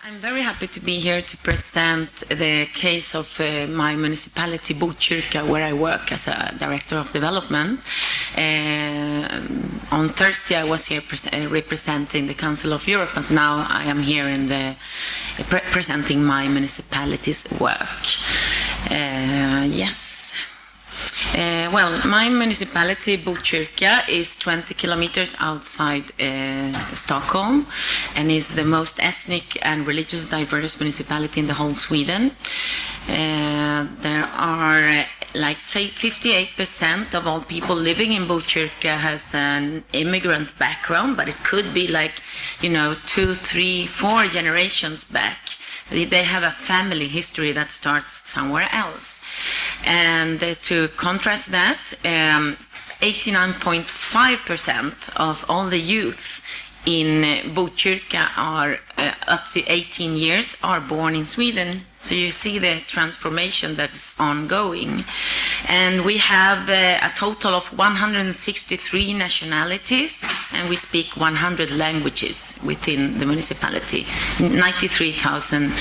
I'm very happy to be here to present the case of my municipality, Botkyrka, where I work as a director of development. On Thursday, I was here representing the Council of Europe, but now I am here in presenting my municipality's work. Yes. Well, my municipality, Botkyrka, is 20 kilometers outside Stockholm and is the most ethnic and religious diverse municipality in the whole Sweden. There are like 58% of all people living in Botkyrka has an immigrant background, but it could be like, 2, 3, 4 generations back. They have a family history that starts somewhere else. And to contrast that, 89.5% of all the youth in Botkyrka are up to 18 years are born in Sweden. So you see the transformation that is ongoing. And we have a total of 163 nationalities, and we speak 100 languages within the municipality, 93,000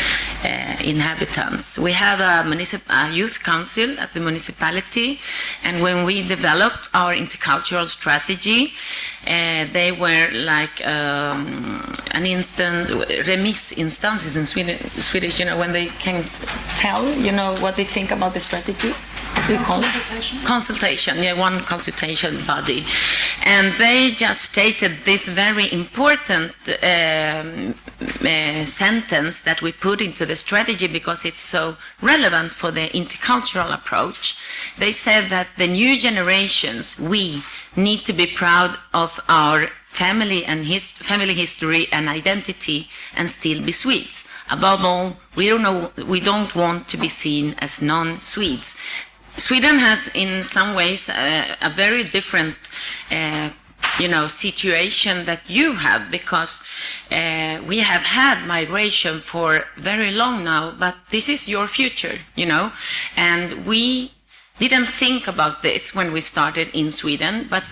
inhabitants. We have a youth council at the municipality, and when we developed our intercultural strategy, they were like an instance, remissinstances in Swedish, when they can tell, what they think about the strategy. Consultation, yeah, one consultation body. And they just stated this very important sentence that we put into the strategy because it's so relevant for the intercultural approach. They said that the new generations, we need to be proud of our family and family history and identity and still be Swedes. Above all, we don't want to be seen as non-Swedes. Sweden has, in some ways, a very different, situation that you have, because we have had migration for very long now, but this is your future, and we didn't think about this when we started in Sweden, but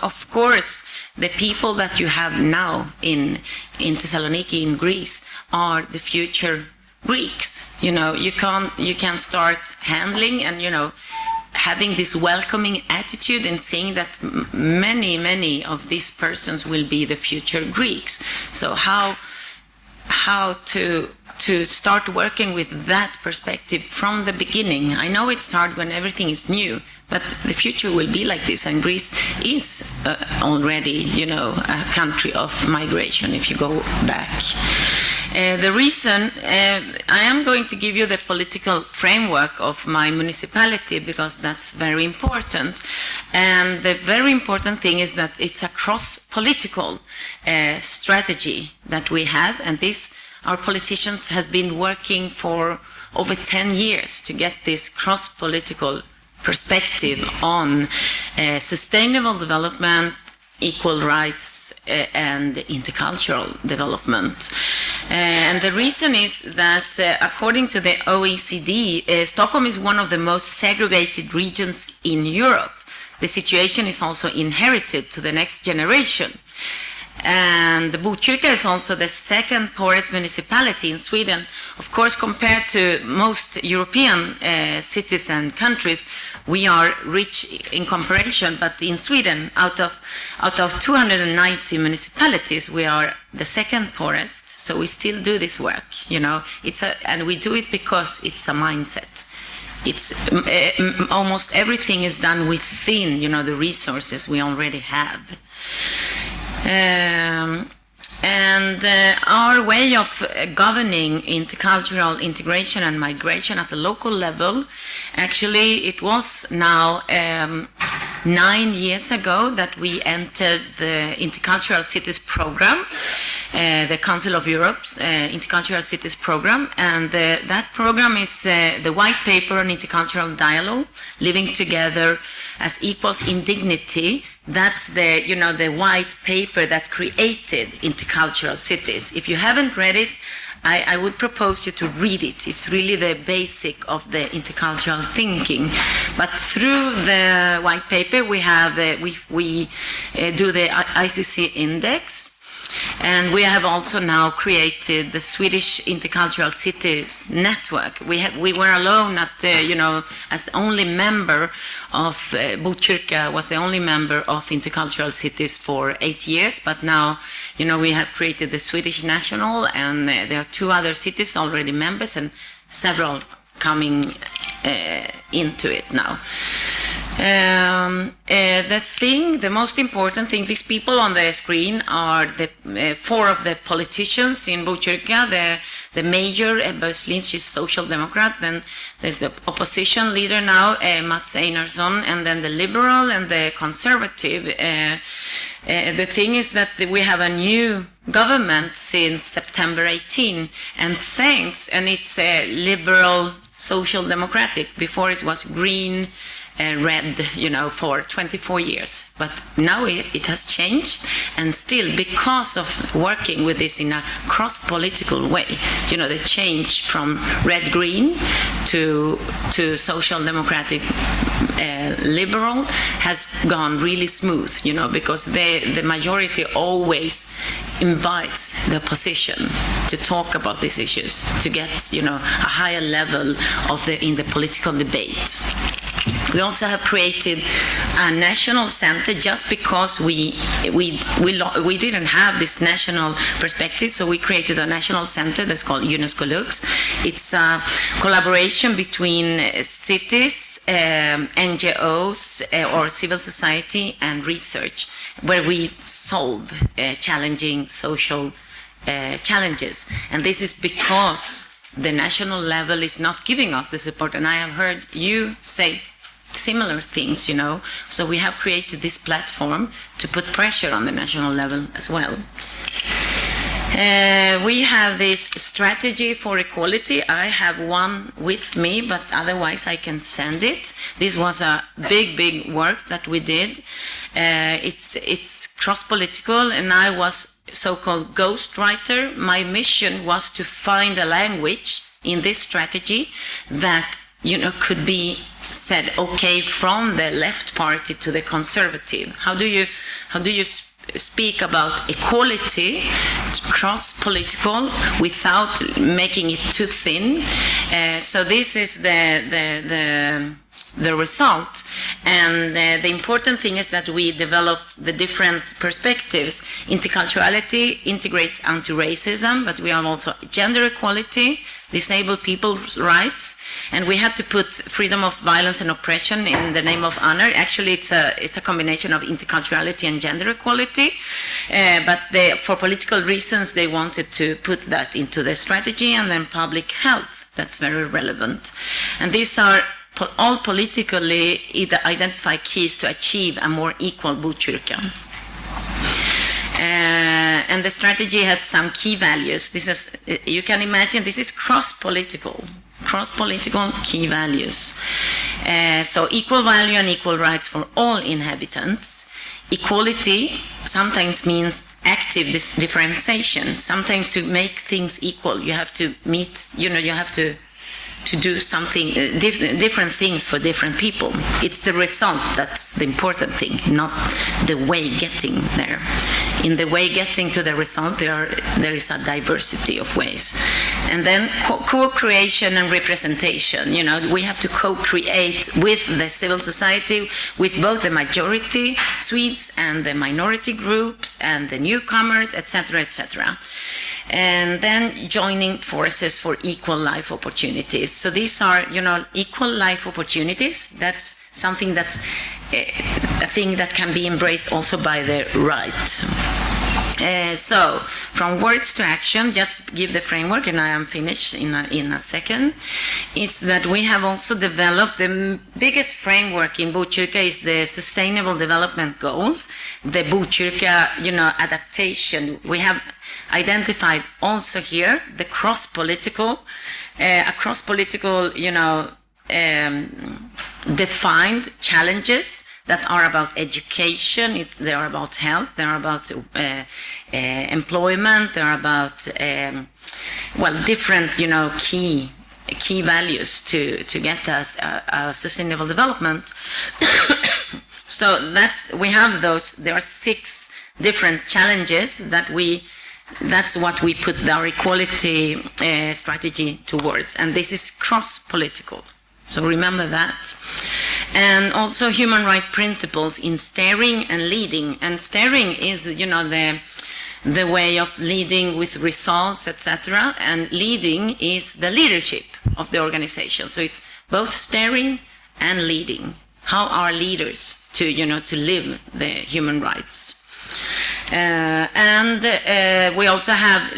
of course, the people that you have now in Thessaloniki in Greece are the future Greeks. You can start handling and having this welcoming attitude and saying that many of these persons will be the future Greeks. So how to start working with that perspective from the beginning. I know it's hard when everything is new, but the future will be like this, and Greece is already, a country of migration if you go back. The reason, I am going to give you the political framework of my municipality because that's very important. And the very important thing is that it's a cross-political strategy that we have, and our politicians has been working for over 10 years to get this cross-political perspective on sustainable development, equal rights, and intercultural development. And the reason is that according to the OECD, Stockholm is one of the most segregated regions in Europe. The situation is also inherited to the next generation. And Botkyrka is also the second poorest municipality in Sweden. Of course, compared to most European cities and countries, we are rich in comparison. But in Sweden, out of 290 municipalities, we are the second poorest. So we still do this work, and we do it because it's a mindset. It's almost everything is done within, the resources we already have. Our way of governing intercultural integration and migration at the local level, actually it was now 9 years ago that we entered the Intercultural Cities Program, the Council of Europe's Intercultural Cities Program, and that program is the white paper on intercultural dialogue, living together as equals in dignity. That's the white paper that created intercultural cities. If you haven't read it, I would propose you to read it. It's really the basic of the intercultural thinking. But through the white paper, we have we do the ICC index. And we have also now created the Swedish Intercultural Cities Network. We were alone at the, as only member of Botkyrka was the only member of Intercultural Cities for 8 years, but now, we have created the Swedish National, and there are 2 other cities already members and several coming into it now. The most important thing, these people on the screen are the 4 of the politicians in Botkyrka. The mayor, Ebba Östlin, she's social democrat. Then there's the opposition leader now, Mats Einarsson, and then the liberal and the conservative. The thing is that we have a new government since September 18, and it's a liberal social democratic. Before it was green, red, for 24 years. But now it has changed, and still, because of working with this in a cross-political way, the change from red-green to social democratic liberal has gone really smooth, because the majority always invites the opposition to talk about these issues, to get, a higher level in the political debate. We also have created a national center just because we didn't have this national perspective, so we created a national center that's called UNESCO Lux. It's a collaboration between cities, NGOs, or civil society and research, where we solve challenging social challenges. And this is because the national level is not giving us the support, and I have heard you say similar things, So we have created this platform to put pressure on the national level as well. We have this strategy for equality. I have one with me, but otherwise I can send it. This was a big work that we did. It's cross-political, and I was so-called ghostwriter. My mission was to find a language in this strategy that, could be said okay from the left party to the conservative. How do you speak about equality, cross-political, without making it too thin? So this is the result, and the important thing is that we developed the different perspectives. Interculturality integrates anti-racism, but we have also gender equality, disabled people's rights, and we had to put freedom of violence and oppression in the name of honor. Actually, it's a combination of interculturality and gender equality, but for political reasons they wanted to put that into the strategy. And then public health, that's very relevant, and these are all politically identified keys to achieve a more equal Botkyrka. And the strategy has some key values. This is, you can imagine, this is cross-political key values. So equal value and equal rights for all inhabitants. Equality sometimes means active differentiation. Sometimes to make things equal, you have to meet, you have to do something, different things for different people. It's the result that's the important thing, not the way getting there. In the way getting to the result, there is a diversity of ways. And then co-creation and representation. We have to co-create with the civil society, with both the majority Swedes and the minority groups and the newcomers, etc., etc. And then joining forces for equal life opportunities. So these are, equal life opportunities. That's something that's a thing that can be embraced also by the right. So from words to action, just give the framework, and I am finished in a second. It's that we have also developed the biggest framework in Botkyrka is the Sustainable Development Goals, the Botkyrka, adaptation. We have identified also here the cross-political, defined challenges that are about education, they are about health, they are about employment, they are about different key values to get us a sustainable development. So we have those. There are 6 different challenges that we that's what we put our equality strategy towards, and this is cross-political. So remember that. And also human rights principles in steering and leading. And steering is, the way of leading with results, etc. And leading is the leadership of the organization. So it's both steering and leading. How are leaders to live the human rights? We also have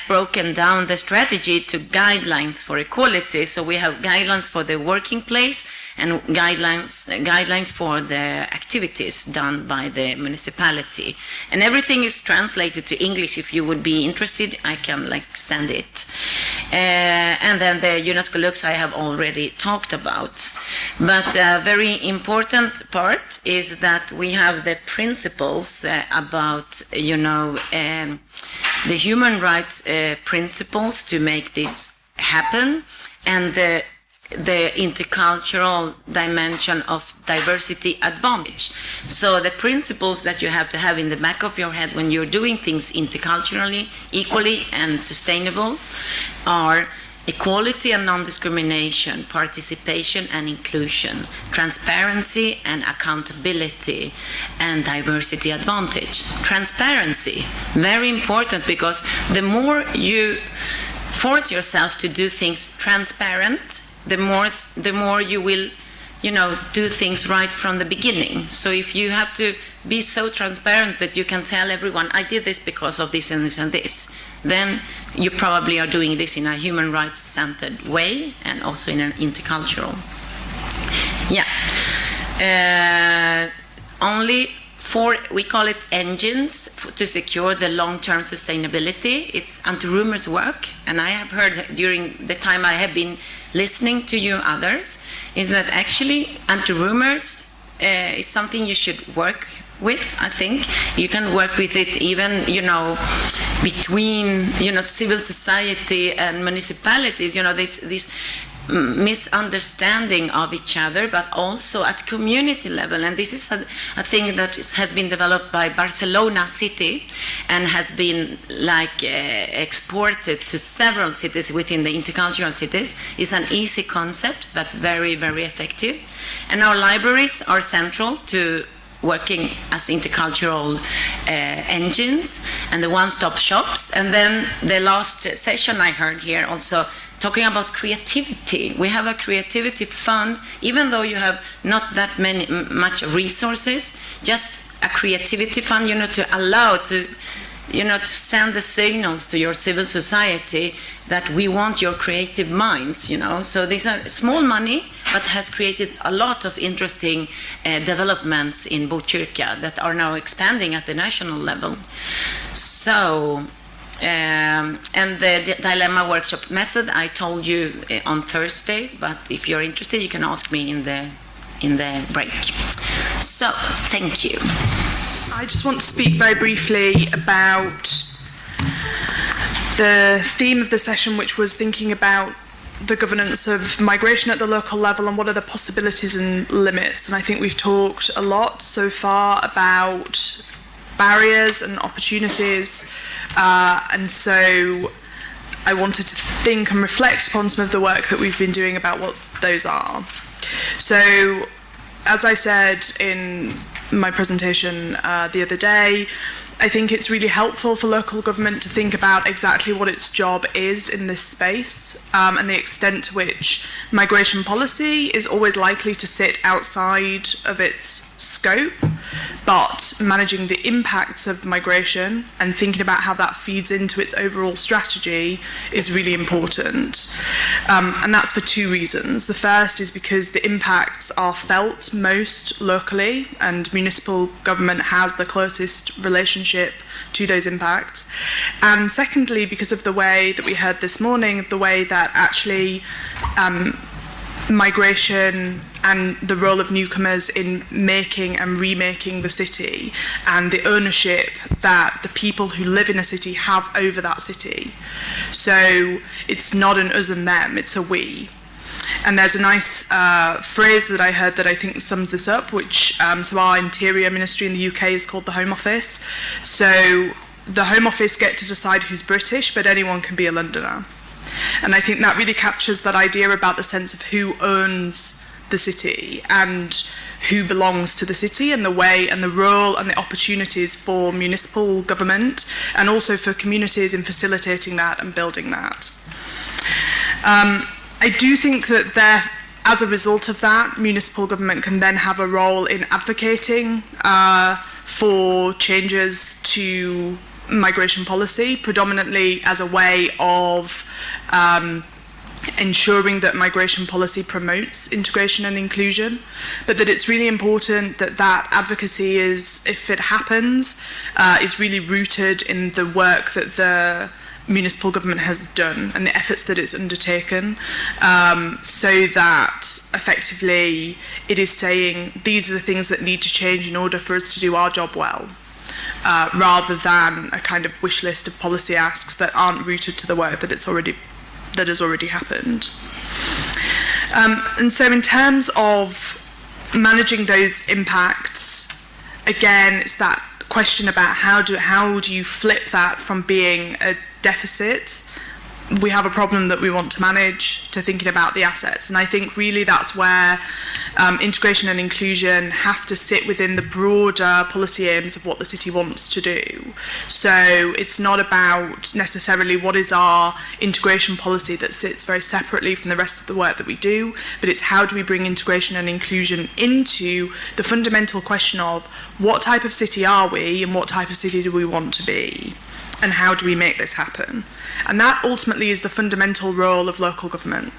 broken down the strategy to guidelines for equality. So we have guidelines for the working place and guidelines for the activities done by the municipality. And everything is translated to English. If you would be interested, I can send it. And then the UNESCO looks I have already talked about. But a very important part is that we have the principles about the human rights principles to make this happen, and the intercultural dimension of diversity advantage. So the principles that you have to have in the back of your head when you're doing things interculturally, equally and sustainable are equality and non-discrimination, participation and inclusion, transparency and accountability, and diversity advantage. Transparency, very important, because the more you force yourself to do things transparent, the more you will, do things right from the beginning. So if you have to be so transparent that you can tell everyone, I did this because of this and this and this, then you probably are doing this in a human rights-centered way and also in an intercultural. Only 4, we call it engines to secure the long-term sustainability. It's anti-rumors work, and I have heard during the time I have been listening to you others, is that actually anti-rumors is something you should work with. I think you can work with it even, between, civil society and municipalities, this misunderstanding of each other, but also at community level. And this is a thing that has been developed by Barcelona city and has been exported to several cities within the intercultural cities. It's an easy concept, but very, very effective. And our libraries are central to working as intercultural engines and the one-stop shops. And then the last session I heard here also talking about creativity. We have a creativity fund, even though you have not that much resources, just a creativity fund, to allow to send the signals to your civil society that we want your creative minds, So these are small money, but has created a lot of interesting developments in Botkyrka that are now expanding at the national level. So, and the dilemma workshop method, I told you on Thursday, but if you're interested, you can ask me in the break. So, thank you. I just want to speak very briefly about the theme of the session, which was thinking about the governance of migration at the local level and what are the possibilities and limits. And I think we've talked a lot so far about barriers and opportunities, and so I wanted to think and reflect upon some of the work that we've been doing about what those are. So, as I said in my presentation the other day, I think it's really helpful for local government to think about exactly what its job is in this space, and the extent to which migration policy is always likely to sit outside of its scope, but managing the impacts of migration and thinking about how that feeds into its overall strategy is really important. And that's for 2 reasons. The first is because the impacts are felt most locally, and municipal government has the closest relationship to those impacts. And secondly, because of the way that we heard this morning, the way that actually migration and the role of newcomers in making and remaking the city, and the ownership that the people who live in a city have over that city. So it's not an us and them, it's a we. And there's a nice phrase that I heard that I think sums this up, which, so our interior ministry in the UK is called the Home Office. So the Home Office get to decide who's British, but anyone can be a Londoner. And I think that really captures that idea about the sense of who owns the city and who belongs to the city, and the way and the role and the opportunities for municipal government and also for communities in facilitating that and building that. I do think that as a result of that, municipal government can then have a role in advocating for changes to migration policy, predominantly as a way of ensuring that migration policy promotes integration and inclusion, but that it's really important that that advocacy is, if it happens, is really rooted in the work that the municipal government has done and the efforts that it's undertaken, so that effectively it is saying these are the things that need to change in order for us to do our job well, rather than a kind of wish list of policy asks that aren't rooted to the work that has already happened. And so in terms of managing those impacts, again, it's that question about how do you flip that from being a deficit, we have a problem that we want to manage, to thinking about the assets. And I think really that's where integration and inclusion have to sit within the broader policy aims of what the city wants to do. So it's not about necessarily what is our integration policy that sits very separately from the rest of the work that we do, but it's how do we bring integration and inclusion into the fundamental question of what type of city are we and what type of city do we want to be, and how do we make this happen? And that ultimately is the fundamental role of local government.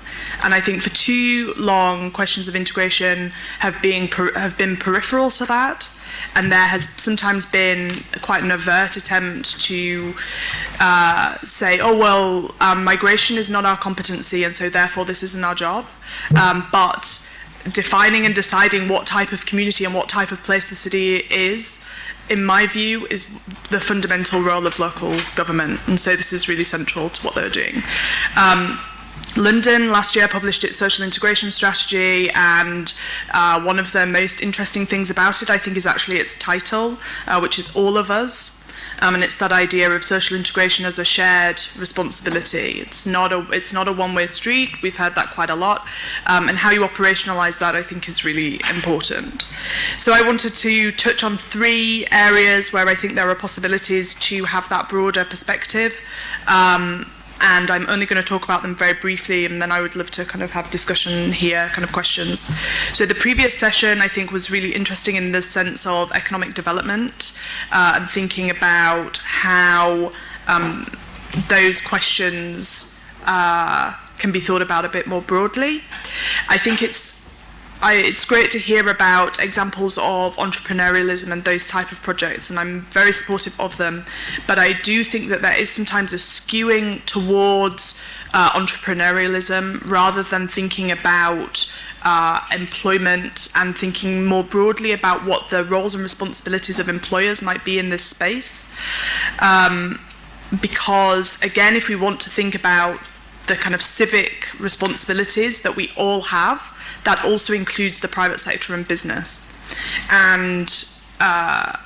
And I think for too long, questions of integration have been peripheral to that, and there has sometimes been quite an overt attempt to say, oh, well, migration is not our competency, and so therefore this isn't our job. But defining and deciding what type of community and what type of place the city is, in my view, is the fundamental role of local government, and so this is really central to what they're doing. London last year published its social integration strategy, and one of the most interesting things about it, I think, is actually its title, which is All of Us. And it's that idea of social integration as a shared responsibility. It's not a one-way street. We've heard that quite a lot. And how you operationalise that, I think, is really important. So I wanted to touch on 3 areas where I think there are possibilities to have that broader perspective. And I'm only going to talk about them very briefly, and then I would love to kind of have discussion here, kind of questions. So the previous session, I think, was really interesting in the sense of economic development and thinking about how those questions can be thought about a bit more broadly. I think it's great to hear about examples of entrepreneurialism and those type of projects, and I'm very supportive of them. But I do think that there is sometimes a skewing towards entrepreneurialism rather than thinking about employment and thinking more broadly about what the roles and responsibilities of employers might be in this space. Because, again, if we want to think about the kind of civic responsibilities that we all have, that also includes the private sector and business. And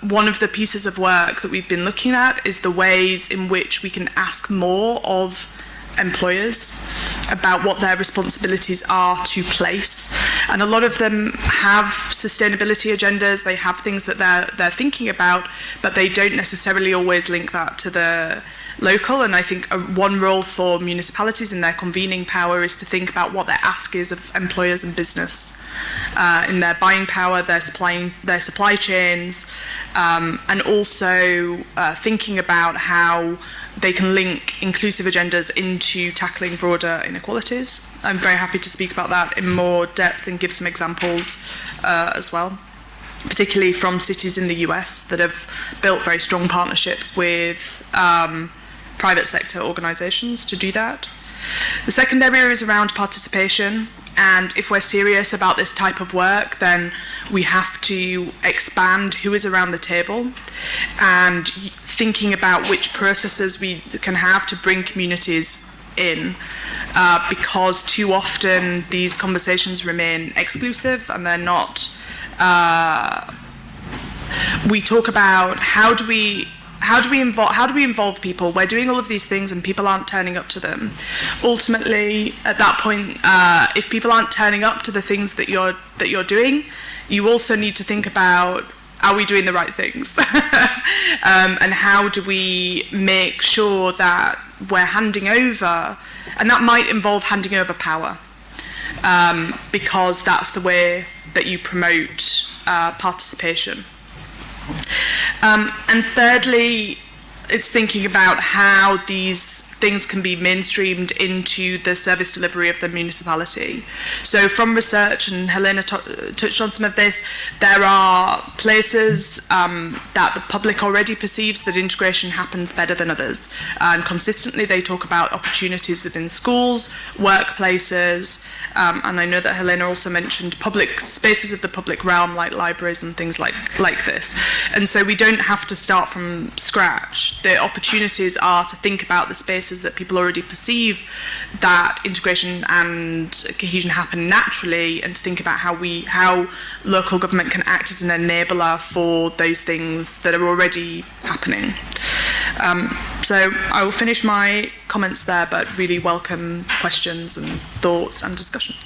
one of the pieces of work that we've been looking at is the ways in which we can ask more of employers about what their responsibilities are to place. And a lot of them have sustainability agendas, they have things that they're thinking about, but they don't necessarily always link that to the local. And I think one role for municipalities in their convening power is to think about what their ask is of employers and business in their buying power, their supply chains, and also thinking about how they can link inclusive agendas into tackling broader inequalities. I'm very happy to speak about that in more depth and give some examples as well, particularly from cities in the US that have built very strong partnerships with private sector organisations to do that. The second area is around participation, and if we're serious about this type of work, then we have to expand who is around the table and thinking about which processes we can have to bring communities in, because too often these conversations remain exclusive and they're not. We talk about how do we how do we involve people? We're doing all of these things and people aren't turning up to them. Ultimately, at that point, if people aren't turning up to the things that you're doing, you also need to think about, are we doing the right things? And how do we make sure that we're handing over, and that might involve handing over power, because that's the way that you promote participation. And thirdly, it's thinking about how these things can be mainstreamed into the service delivery of the municipality. So from research, and Helena touched on some of this, there are places that the public already perceives that integration happens better than others. And consistently they talk about opportunities within schools, workplaces, and I know that Helena also mentioned public spaces of the public realm like libraries and things like this. And so we don't have to start from scratch. The opportunities are to think about the spaces that people already perceive that integration and cohesion happen naturally, and to think about how local government can act as an enabler for those things that are already happening. So I will finish my comments there, but really welcome questions and thoughts and discussion.